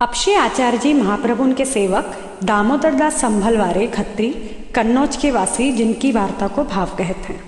अब श्री आचार्य जी महाप्रभु के सेवक दामोदर दास संभलवारे खत्री कन्नौज के वासी जिनकी वार्ता को भाव कहते हैं।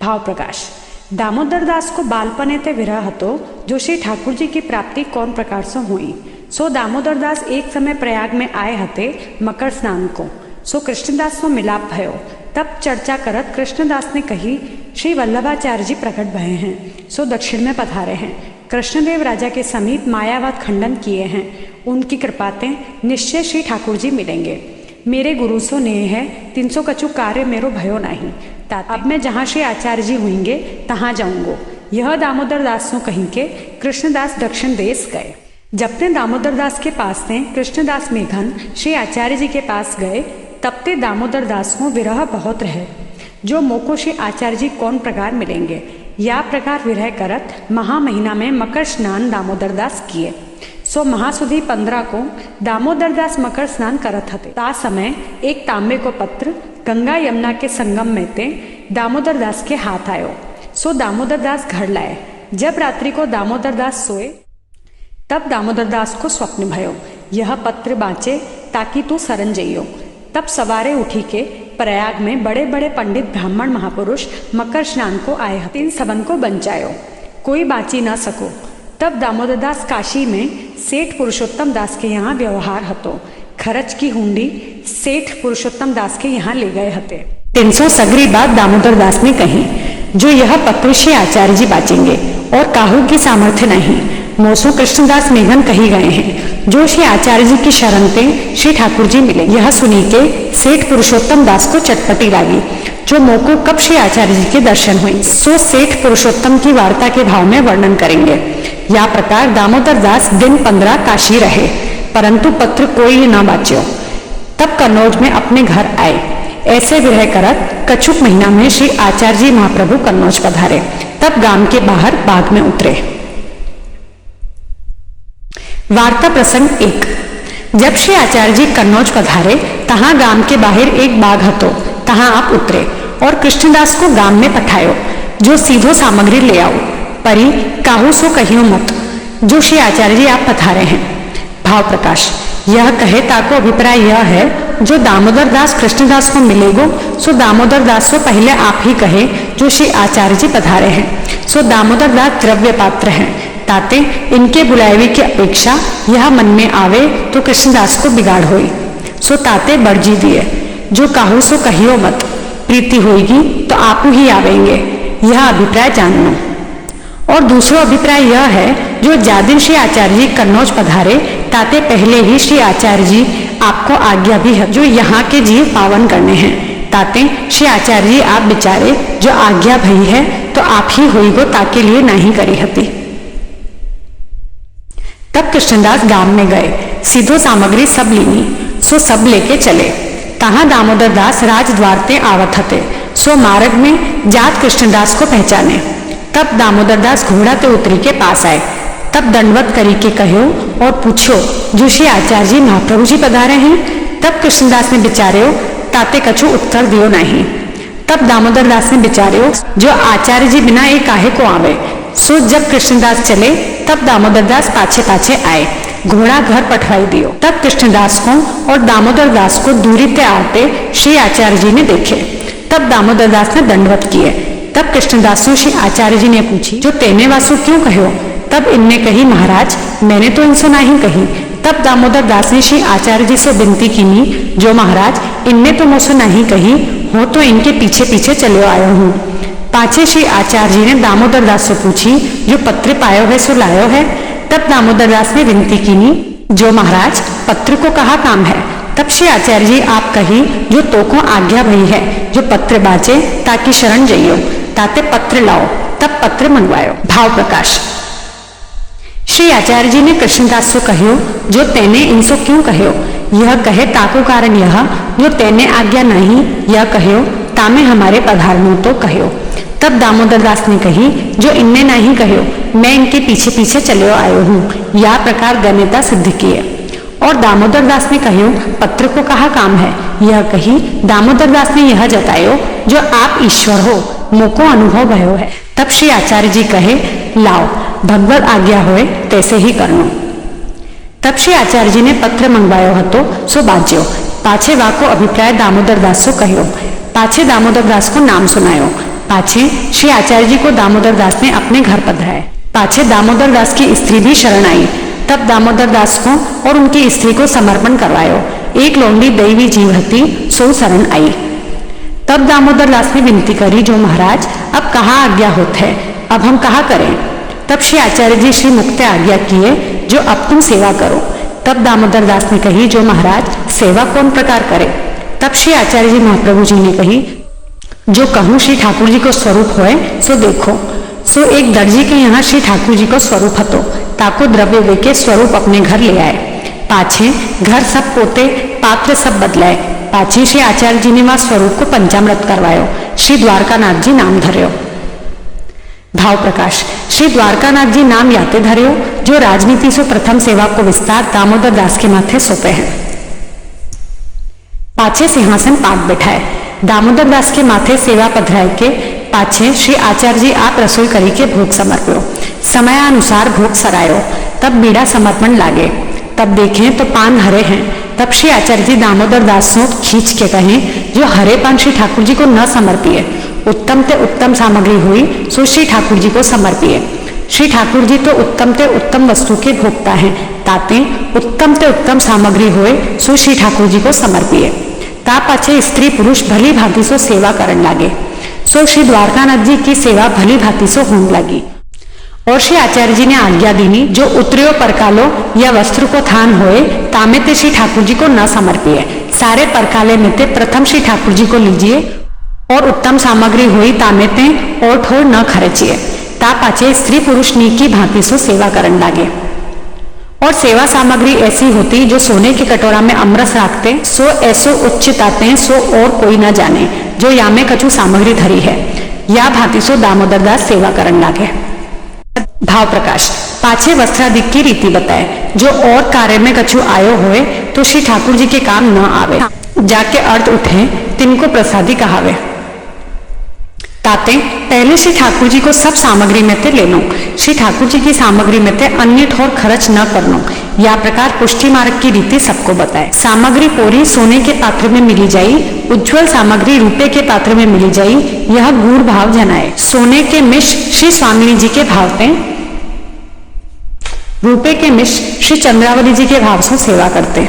भाव प्रकाश। दामोदर दास को बालपने ते विरह हतो जो श्री ठाकुर जी की प्राप्ति कौन प्रकार से हुई। सो दामोदर दास एक समय प्रयाग में आए हते मकर स्नान को। सो कृष्णदास को मिलाप भयो। तब चर्चा करत कृष्णदास ने कही श्री वल्लभाचार्य जी प्रकट भये हैं, सो दक्षिण में पधारे हैं। कृष्णदेव राजा के समीप मायावाद खंडन किए हैं। उनकी कृपाते निश्चय श्री ठाकुर जी मिलेंगे। मेरे गुरु सो नेह है 300 कछु कार्य मेरो भयो नहीं। अब मैं जहाँ श्री आचार्य जी होंगे तहाँ जाऊंगो। यह दामोदर दास सो कहीं के कृष्णदास दक्षिण देश गए। जब ते दामोदर दास के पास थे कृष्णदास मेघन श्री आचार्य जी के पास गए, तब ते दामोदर दास को विरह बहुत रहे। जो मोको श्री आचार्य जी कौन प्रकार मिलेंगे, या प्रकार विरह करत महा महीना में मकर स्नान दामोदर दास किए। सो महासुदी 15 को दामोदर दास मकर स्नान करत हते। ता समय एक तांबे को पत्र गंगा यमुना के संगम में ते दामोदर दास के हाथ आयो। सो दामोदर दास घर लाए। जब रात्रि को दामोदर दास सोए, तब दामोदर दास को स्वप्न भयो, यह पत्र बाँचे ताकि तू सरन जइयो। तब सवारे उठी के प्रयाग में बड़े बड़े पंडित ब्राह्मण महापुरुष मकर स्नान को आए हते। इन सबन को बंचायो, कोई बाँची न सको। तब दामोदर दास काशी में सेठ पुरुषोत्तम दास के यहाँ व्यवहार हतो। खर्च की हुंडी सेठ पुरुषोत्तम दास के यहाँ ले गए हते। 300 सगरी बात दामोदर दास ने कही, जो यह पत्र श्री आचार्य जी बाचेंगे और काहू की सामर्थ्य नहीं। मोसो कृष्णदास मेघन कही गए हैं, जो श्री आचार्य जी की शरण पे श्री ठाकुर जी मिले। यह सुनी के सेठ पुरुषोत्तम दास को चटपटी लागी, जो मोको कब श्री आचार्य जी के दर्शन हुए। सो सेठ पुरुषोत्तम की वार्ता के भाव में वर्णन करेंगे। या प्रकार दामोदर दास दिन 15 काशी रहे, परंतु पत्र कोई न बाच्यो। तब कन्नौज में अपने घर आए। ऐसे विरह करत कछुक महीना में श्री आचार्य जी महाप्रभु कन्नौज पधारे। तब गांव के बाहर बाग में उतरे। वार्ता प्रसंग 1। जब श्री आचार्य जी कन्नौज पधारे, तहाँ गांव के बाहर एक बाग हतो। तहाँ आप उतरे और कृष्णदास को गांव में पठायो, जो सीधो सामग्री ले आओ। परी काहू सो कहियो मत, जो श्री आचार्य जी आप पधारे हैं। भाव प्रकाश। यह कहे ताको अभिप्राय यह है, जो दामोदर दास कृष्णदास को मिलेगो, सो दामोदर दास को पहले आप ही कहे जो श्री आचार्य जी पधारे हैं। सो दामोदर दास द्रव्य पात्र हैं, ताते इनके बुलावे की अपेक्षा यह मन में आवे तो कृष्णदास को बिगाड़ होई। सो ताते बरजी दिए, जो काहू सो कहियो मत, प्रीति होगी तो आप ही आवेंगे। यह अभिप्राय जानना। और दूसरा अभिप्राय यह है, जो जादिन श्री आचार्य जी कन्नौज पधारे, ताते पहले ही श्री आचार्य जी आपको आज्ञा भी है, जो यहाँ के जीव पावन करने हैं। ताते श्री आचार्य जी आप बिचारे जो आज्ञा भई है, तो आप ही होइगो ताके लिए नहीं करी हती। तब कृष्णदास गांव में गए, सीधो सामग्री सब लीनी। सो सब लेके चले। तहाँ दामोदर दास राजद्वार ते आवत हते। सो मार्ग में जात कृष्णदास को पहचाने। तब दामोदर दास घोड़ा ते उतरी के पास आए। तब दंडवत करी के कहो और पूछो, जो श्री आचार्य जी महाप्रभु जी पधारे हैं। तब कृष्णदास ने बिचार्यो, ताते कछु उत्तर दियो नहीं। तब दामोदर दास ने बिचार्यो, जो आचार्य जी बिना एक काहे को आवे। सो जब कृष्णदास चले, तब दामोदर दास पाछे पाछे आए। घोड़ा घर पठवाई दियो। तब कृष्णदास को और दामोदर दास को दूरी ते आते श्री आचार्य जी ने देखे। तब दामोदर दास ने दंडवत किए। तब कृष्णदास श्री आचार्य जी ने पूछी, जो तेने वासु क्यों कहो। तब इनने कही, महाराज मैंने तो इनसे नहीं कही। तब दामोदर दास ने श्री आचार्य जी से विनती कीनी, जो महाराज इनने तो मुझसे नहीं कही, हो तो इनके पीछे पीछे चले आयो हूँ। पाछे श्री आचार्य जी ने दामोदर दास से पूछी, जो पत्र पायो है सो लायो है। तब दामोदर दास ने विनती कीनी, जो महाराज पत्र को कहा काम है। तब श्री आचार्य जी आप कही, जो तो को आज्ञा भई है, जो पत्र बाचे ताकि शरण जइयो, ताते पत्र लाओ। तब पत्र मंगवायो। भाव प्रकाश। श्री आचार्य जी ने कृष्णदास से कहो, जो तेने इनसो क्यों कहो। यह कहे ताको कारण यह, जो तेने आज्ञा नहीं, यह कहो तामे हमारे पधारनो तो कहो। तब दामोदर दास ने कही, जो इनने नहीं कहो, मैं इनके पीछे पीछे चले आयो हूँ। या प्रकार गण्यता सिद्ध किए। और दामोदर दास ने कहो, पत्र को कहा काम है। यह कही दामोदर दास ने यह जतायो, जो आप ईश्वर हो, मोको अनुभव भयो है। तब श्री आचार्य जी कहे, लाओ भगवत आज्ञा होए तैसे ही करनो। तब तब श्री आचार्य जी ने पत्र मंगवायो हतो सो बाज्यो। पाछे वाको अभिप्राय दामोदर दास सो कह्यो। पाछे दामोदर दास को नाम सुनायो। पाछे श्री आचार्य जी को दामोदर दास ने अपने घर पधराए। पाछे दामोदर दास की स्त्री भी शरण आई। तब दामोदर दास को और उनकी स्त्री को समर्पण करवायो। एक लोंडी दैवी जीव हती सो शरण आई। तब दामोदर दास ने विनती करी, जो महाराज अब कहाँ आज्ञा होत है, अब हम कहाँ करें। तब श्री आचार्य जी श्री मुक्ते आज्ञा किए, जो अब तुम सेवा करो। तब दामोदर दास ने कही, जो महाराज सेवा कौन प्रकार करे। तब श्री आचार्य जी महाप्रभु जी ने कही, जो कहूँ श्री ठाकुर जी को स्वरूप होए सो देखो। सो एक दर्जी के यहाँ श्री ठाकुर जी को स्वरूप हतो, ताको द्रव्य देके स्वरूप अपने घर ले आए। पाछे घर सब पोते पात्र सब बदलाए। पाछे श्री आचार्य जी ने वह स्वरूप को पंचामृत करवायो। श्री द्वारकानाथ जी नाम धर्यो। भाव प्रकाश। श्री द्वारकानाथ जी नाम याते धर्यो, जो राजनीति से प्रथम सेवा को विस्तार दामोदर दास के माथे सौंपे हैं। पाछे सिंहासन पात बैठाए। दामोदर दास के माथे सेवा पधराए के पाछे श्री आचार्य जी आप रसोई करी के भोग समर्प्यो। समयानुसार भोग सरायो। तब बीड़ा समर्पण लागे। तब देखें तो पान हरे हैं। तब श्री आचार्य जी दामोदर दास को खींच के कहें, जो हरे पान श्री ठाकुर जी को न समर्पिए। उत्तम ते उत्तम सामग्री हुई सो श्री ठाकुर जी को समर्पिए। श्री ठाकुर जी तो उत्तम ते उत्तम वस्तु के भोक्ता हैं, ताते उत्तम ते उत्तम सामग्री हुए सो श्री ठाकुर जी को समर्पिए। ता पाछे स्त्री पुरुष भली भांति सो सेवा करन लागे। सो श्री द्वारकानाथ जी की सेवा भली भांति सो होने लगी। और श्री आचार्य जी ने आज्ञा दीनी, जो उतरियो परकालो या वस्त्र को थान होए तामे ते श्री ठाकुर जी को न समर्पिए। सारे परकाले में ते प्रथम श्री ठाकुर जी को लीजिए, और उत्तम सामग्री हुई तामे ते और ठोर न खर्चिए। ता पाछे स्त्री पुरुष नी की भांति सो सेवा करन लागे। और सेवा सामग्री ऐसी होती, जो सोने के कटोरा में अमरस रखते सो ऐसो उच्चताते सो और कोई न जाने, जो या में कछु सामग्री धरी है। या भांति सो दामोदर दास सेवा करन लागे। भाव प्रकाश। पाछे वस्त्रादिक की रीति बताए, जो और कार्य में कछु आयो होए तो श्री ठाकुर जी के काम न आवे। जाके अर्थ उठे तिनको प्रसादी कहावे। ताते पहले श्री ठाकुर जी को सब सामग्री में ते लेनो। श्री ठाकुर जी की सामग्री में ते अन्य ठोर खर्च न करनो। या प्रकार पुष्टि मार्ग की रीति सबको बताए। सामग्री पूरी सोने के पात्र में मिली जाई, उज्ज्वल सामग्री रुपये के पात्र में मिली जाई, यह गूढ़ भाव जनाए। सोने के मिश श्री स्वामिनी जी के भाव पे, रुपये के मिश श्री चंद्रावली जी के भाव से सेवा करते।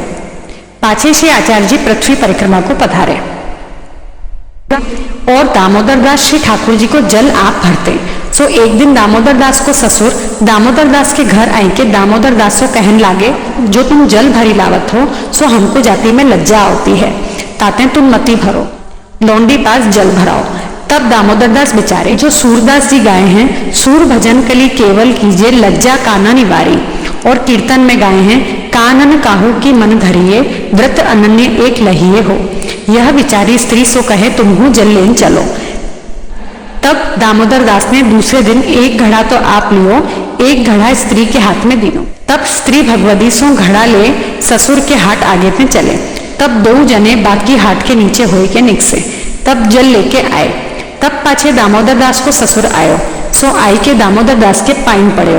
पाछे श्री आचार्य जी पृथ्वी परिक्रमा को पधारे और दामोदर दास श्री ठाकुर जी को जल आप भरते। सो एक दिन दामोदर दास को ससुर दामोदर दास के घर आई के दामोदर दास को कहन लागे, जो तुम जल भरी लावत हो सो हमको जाति में लज्जा आती है, ताते तुम मती भरो, लौंडी पास जल भराओ। तब दामोदर दास बेचारे, जो सूरदास जी गाए हैं, सूर भजन कली केवल कीजिए लज्जा काना निवारी, और कीर्तन में गाए हैं, कानन काहू की मन धरिए व्रत अनन्य एक लहिए हो। यह विचारी स्त्री सो कहे तुम्हू जल लेन चलो। तब दामोदर दास ने दूसरे दिन एक घड़ा तो आप लियो, एक घड़ा स्त्री के हाथ में दिनो। तब स्त्री भगवती सो घड़ा ले ससुर के हाट आगे में चले। तब दो जने बाकी हाट के नीचे होए के निकसे। तब जल लेके आए। तब पाछे दामोदर दास को ससुर आयो। सो आई के दामोदर दास के पाइन पड़े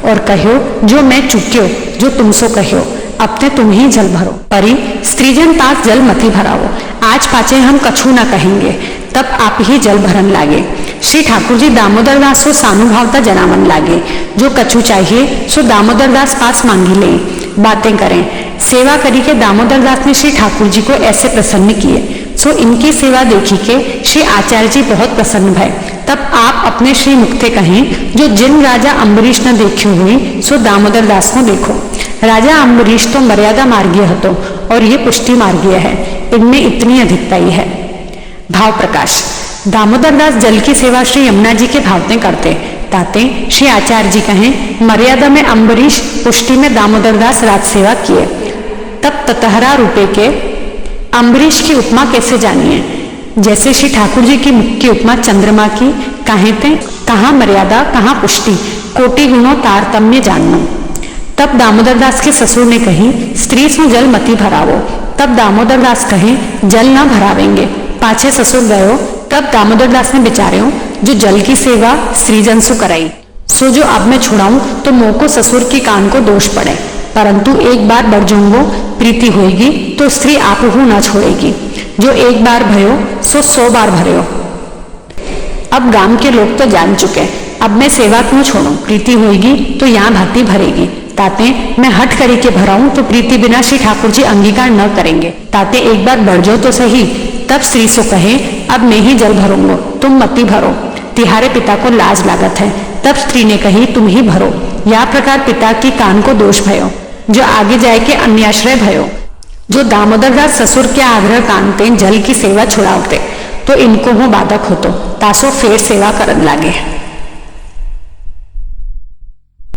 और कहो, जो मैं चुक्यो जो तुमसो कहो, अब ते तुम ही जल भरो। परी स्त्रीजन पास जल मती भराओ, आज पाछे हम कछु न कहेंगे। तब आप ही जल भरन लागे। श्री ठाकुर जी दामोदर दास को सानुभावता जनावन लागे, जो कछु चाहिए सो दामोदर दास पास मांगी ले, बातें करें। सेवा करी के दामोदर दास ने श्री ठाकुर जी को ऐसे प्रसन्न किए। सो इनकी सेवा देखी के श्री आचार्य जी बहुत प्रसन्न भय। तब आप अपने श्री मुक्ते कहें, जो जिन राजा अम्बरीश न देखी हुई सो दामोदर दास को देखो। राजा अम्बरीश तो मर्यादा मार्गीय हतो और ये पुष्टि मार्गीय है, इनमें इतनी अधिकता ही है। भाव प्रकाश। दामोदर दास जल की सेवा श्री यमुना जी के भावते करते, ताते श्री आचार्य जी कहें, मर्यादा में अम्बरीश, पुष्टि में दामोदर दास राज सेवा किए। तब ततहरा रूपे के अम्बरीश की उपमा कैसे जानिए, जैसे श्री ठाकुर जी की मुख की उपमा चंद्रमा की, कहते कहाँ मर्यादा कहाँ पुष्टि, कोटि गुणों तारतम्य जानना। तब दामोदर दास के ससुर ने कही, स्त्री से जल मती भरावो। तब दामोदर दास कहे, जल न भरावेंगे। पाछे ससुर गयो। तब दामोदर दास ने बेचारे जो जल की सेवा स्त्रीजन सु कराई, सो जो अब मैं छुड़ाऊं तो मोह को ससुर की कान को दोष पड़े। परंतु एक बार बरजोंगो प्रीति होएगी तो स्त्री आपहू न छोड़ेगी। जो एक बार भयो सो 100 बार भरयो। अब गांव के लोग तो जान चुके, अब मैं सेवा क्यों छोड़ूं, प्रीति होएगी तो यहाँ भाती भरेगी। ताते मैं हट करी के भराऊं तो प्रीति बिना श्री ठाकुर जी अंगीकार न करेंगे। ताते एक बार बढ़ जाओ तो सही। तब स्त्री सो कहे, अब मैं ही जल भरूंगो, तुम मती भरो, तिहारे पिता को लाज लागत है। तब स्त्री ने कही, तुम ही भरो। या प्रकार पिता की कान को दोष भयो, जो आगे जाए के अन्याश्रय भयो। जो दामोदर दास ससुर के आग्रह कानते जल की सेवा छुड़ावते, तो इनको हो बाधक होतो, तासो फेर सेवा करन लागे।